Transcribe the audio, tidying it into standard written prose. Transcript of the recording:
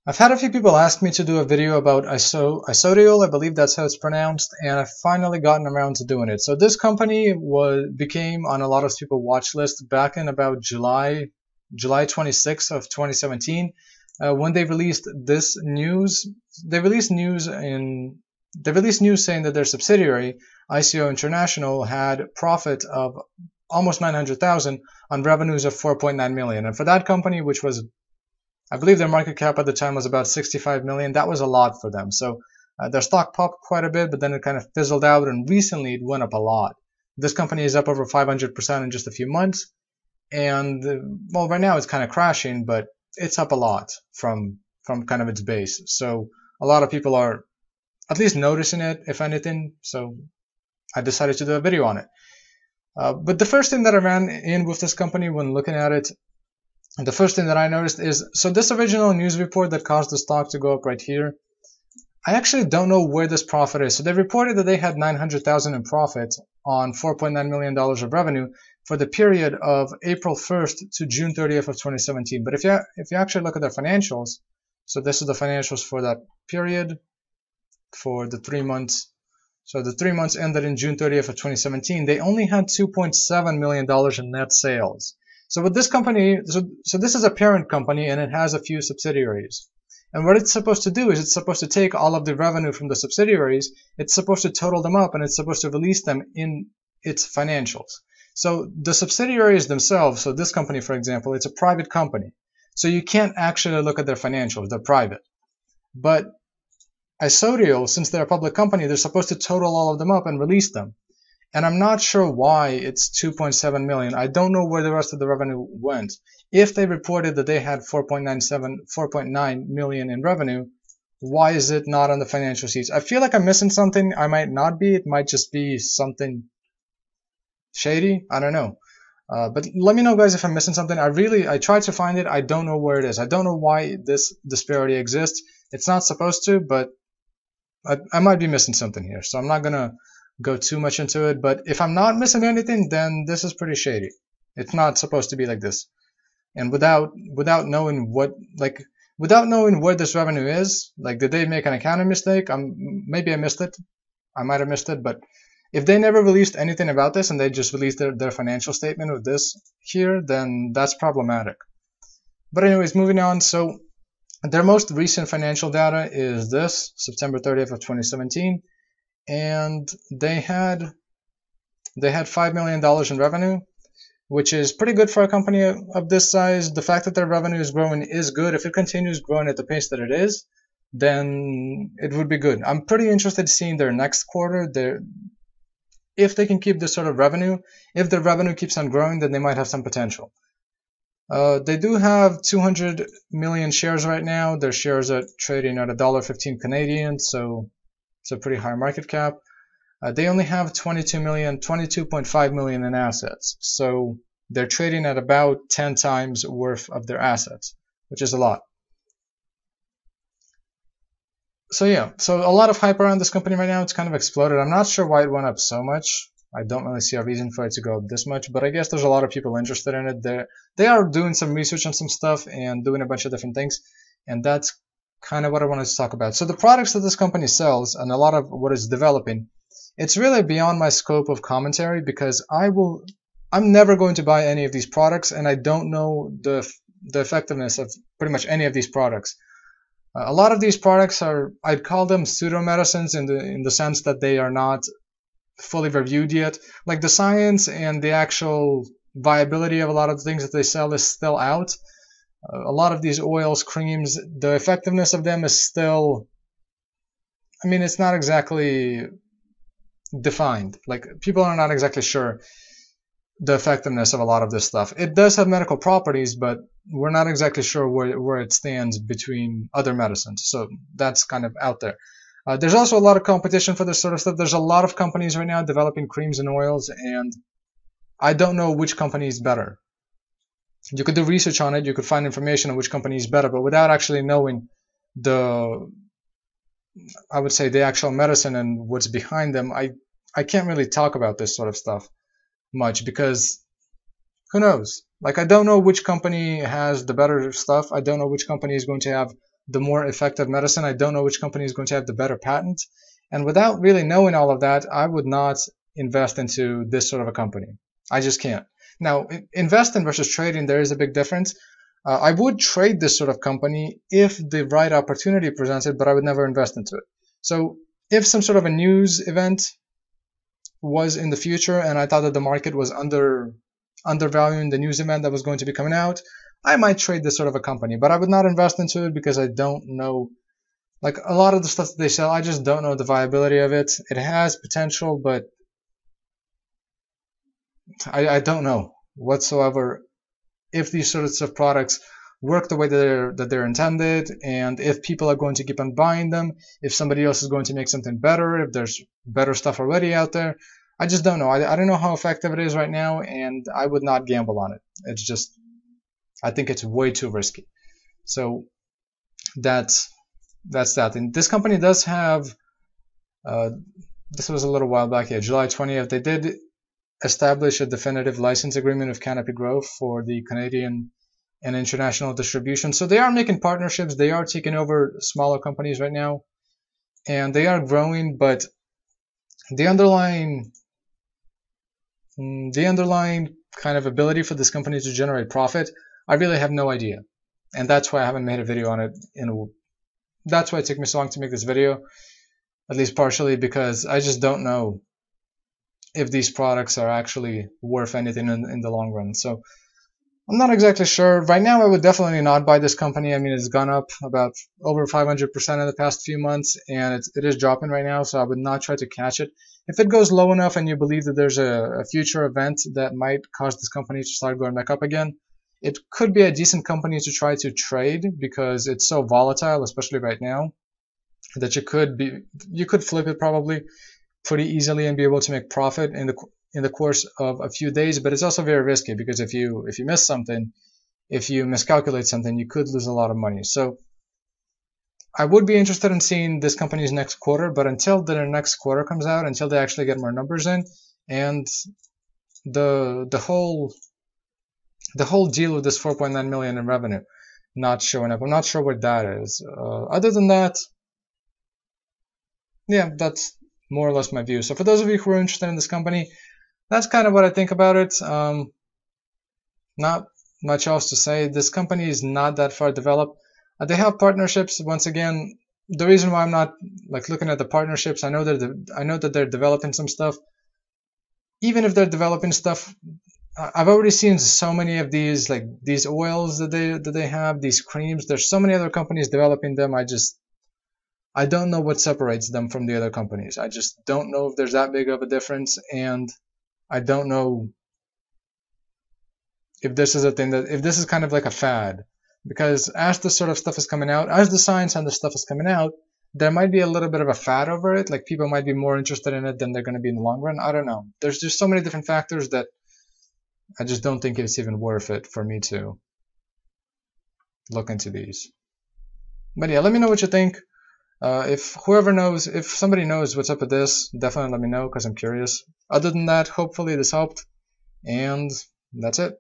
I've had a few people ask me to do a video about Isodiol, I believe that's how it's pronounced, and I've finally gotten around to doing it. So this company became on a lot of people's watch list back in about July 26th of 2017, when they released this news. They released news saying that their subsidiary, ICO International, had profit of almost 900,000 on revenues of 4.9 million. And for that company, which was, I believe their market cap at the time was about 65 million. That was a lot for them. So their stock popped quite a bit, but then it kind of fizzled out, and recently it went up a lot. This company is up over 500% in just a few months, and well, right now it's kind of crashing, but it's up a lot from kind of its base. So a lot of people are at least noticing it, if anything. So I decided to do a video on it. But the first thing that I ran in with this company when looking at it, the first thing that I noticed is, so this original news report that caused the stock to go up right here, I actually don't know where this profit is. So they reported that they had 900,000 in profit on $4.9 million of revenue for the period of April 1st to June 30th of 2017. But if you actually look at their financials, so this is the financials for that period for the 3 months. So the 3 months ended in June 30th of 2017. They only had $2.7 million in net sales. So with this company, so this is a parent company, and it has a few subsidiaries. And what it's supposed to do is it's supposed to take all of the revenue from the subsidiaries, it's supposed to total them up, and it's supposed to release them in its financials. So the subsidiaries themselves, so this company, for example, it's a private company. So you can't actually look at their financials, they're private. But Isodiol, since they're a public company, they're supposed to total all of them up and release them. And I'm not sure why it's 2.7 million. I don't know where the rest of the revenue went. If they reported that they had 4.9 million in revenue, why is it not on the financial sheets? I feel like I'm missing something. I might not be. It might just be something shady. I don't know. But let me know, guys, if I'm missing something. I tried to find it. I don't know where it is. I don't know why this disparity exists. It's not supposed to, but I might be missing something here. So I'm not going to go too much into it, but if I'm not missing anything, then this is pretty shady. It's not supposed to be like this. And without knowing without knowing where this revenue is, like, did they make an accounting mistake? Maybe I missed it. I might have missed it, but if they never released anything about this and they just released their financial statement with this here, then that's problematic. But anyways, moving on. So their most recent financial data is this, September 30th of 2017. And they had $5 million in revenue, which is pretty good for a company of this size. The fact that their revenue is growing is good. If it continues growing at the pace that it is, then it would be good. I'm pretty interested in seeing their next quarter. If they can keep this sort of revenue, if their revenue keeps on growing, then they might have some potential. They do have 200 million shares right now. Their shares are trading at $1.15 Canadian, so it's a pretty high market cap. They only have 22.5 million in assets. So they're trading at about 10 times worth of their assets, which is a lot. So yeah, so a lot of hype around this company right now. It's kind of exploded. I'm not sure why it went up so much. I don't really see a reason for it to go up this much, but I guess there's a lot of people interested in it. They are doing some research on some stuff and doing a bunch of different things, and that's kind of what I wanted to talk about. So the products that this company sells and a lot of what it's developing, it's really beyond my scope of commentary, because I'm never going to buy any of these products, and I don't know the effectiveness of pretty much any of these products. A lot of these products are, I'd call them pseudo medicines in the sense that they are not fully reviewed yet. Like, the science and the actual viability of a lot of the things that they sell is still out. A lot of these oils, creams, the effectiveness of them is still, I mean, it's not exactly defined. Like, people are not exactly sure the effectiveness of a lot of this stuff. It does have medical properties, but we're not exactly sure where it stands between other medicines. So that's kind of out there. There's also a lot of competition for this sort of stuff. There's a lot of companies right now developing creams and oils, and I don't know which company is better. You could do research on it, you could find information on which company is better, but without actually knowing I would say the actual medicine and what's behind them, I can't really talk about this sort of stuff much, because who knows? Like, I don't know which company has the better stuff. I don't know which company is going to have the more effective medicine. I don't know which company is going to have the better patent. And without really knowing all of that, I would not invest into this sort of a company. I just can't. Now, investing versus trading, there is a big difference. I would trade this sort of company if the right opportunity presents it, but I would never invest into it. So if some sort of a news event was in the future and I thought that the market was undervaluing the news event that was going to be coming out, I might trade this sort of a company, but I would not invest into it because I don't know, like a lot of the stuff that they sell, I just don't know the viability of it. It has potential, but I don't know whatsoever if these sorts of products work the way that they're intended, and if people are going to keep on buying them, if somebody else is going to make something better, if there's better stuff already out there. I just don't know. I don't know how effective it is right now, and I would not gamble on it. It's just, I think it's way too risky. So that's that. And this company does have, this was a little while back here, July 20th, they did establish a definitive license agreement with Canopy Growth for the Canadian and international distribution. So they are making partnerships. They are taking over smaller companies right now, and they are growing, but the underlying kind of ability for this company to generate profit, I really have no idea. And that's why I haven't made a video on it. That's why it took me so long to make this video, at least partially, because I just don't know if these products are actually worth anything in the long run. So I'm not exactly sure. Right now, I would definitely not buy this company. I mean, it's gone up about over 500% in the past few months, and it is dropping right now, so I would not try to catch it. If it goes low enough and you believe that there's a future event that might cause this company to start going back up again, it could be a decent company to try to trade because it's so volatile, especially right now, that you could flip it probably pretty easily and be able to make profit in the course of a few days. But it's also very risky because if you miss something, if you miscalculate something, you could lose a lot of money. So I would be interested in seeing this company's next quarter, but until their next quarter comes out, until they actually get more numbers in, and the whole deal with this 4.9 million in revenue not showing up, I'm not sure what that is. Other than that, yeah, that's more or less my view. So for those of you who are interested in this company, that's kind of what I think about it. Not much else to say. This company is not that far developed. They have partnerships. Once again, the reason why I'm not like looking at the partnerships, I know that they're developing some stuff. Even if they're developing stuff, I've already seen so many of these, like these oils that they have, these creams. There's so many other companies developing them. I don't know what separates them from the other companies. I just don't know if there's that big of a difference, and I don't know if this is a thing if this is kind of like a fad, because as this sort of stuff is coming out, as the science on this stuff is coming out, there might be a little bit of a fad over it. Like people might be more interested in it than they're going to be in the long run. I don't know. There's just so many different factors that I just don't think it's even worth it for me to look into these. But yeah, let me know what you think. If somebody knows what's up with this, definitely let me know because I'm curious. Other than that, hopefully this helped, and that's it.